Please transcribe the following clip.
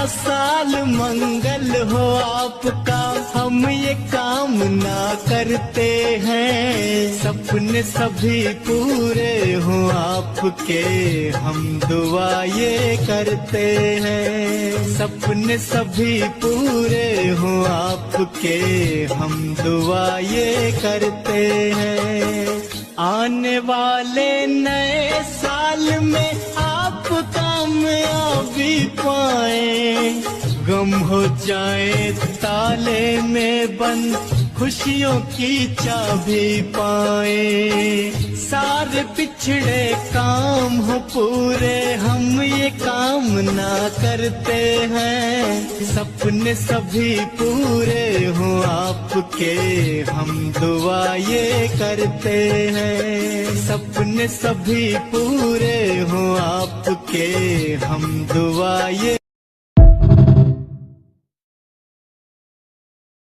साल मंगल हो आपका, हम ये कामना करते हैं। सपने सभी पूरे हो आपके, हम दुआ ये करते हैं। सपने सभी पूरे हो आपके, हम दुआ ये करते हैं। आने वाले नए साल में आप कामयाबी पाए, गम हो जाए ताले में बंद, खुशियों की चाबी पाए। सारे पिछड़े काम हो पूरे, हम ये कामना करते हैं। सपने सभी पूरे हो आपके, हम दुआ ये करते हैं। सपने सभी पूरे हो आपके, हम दुआ ये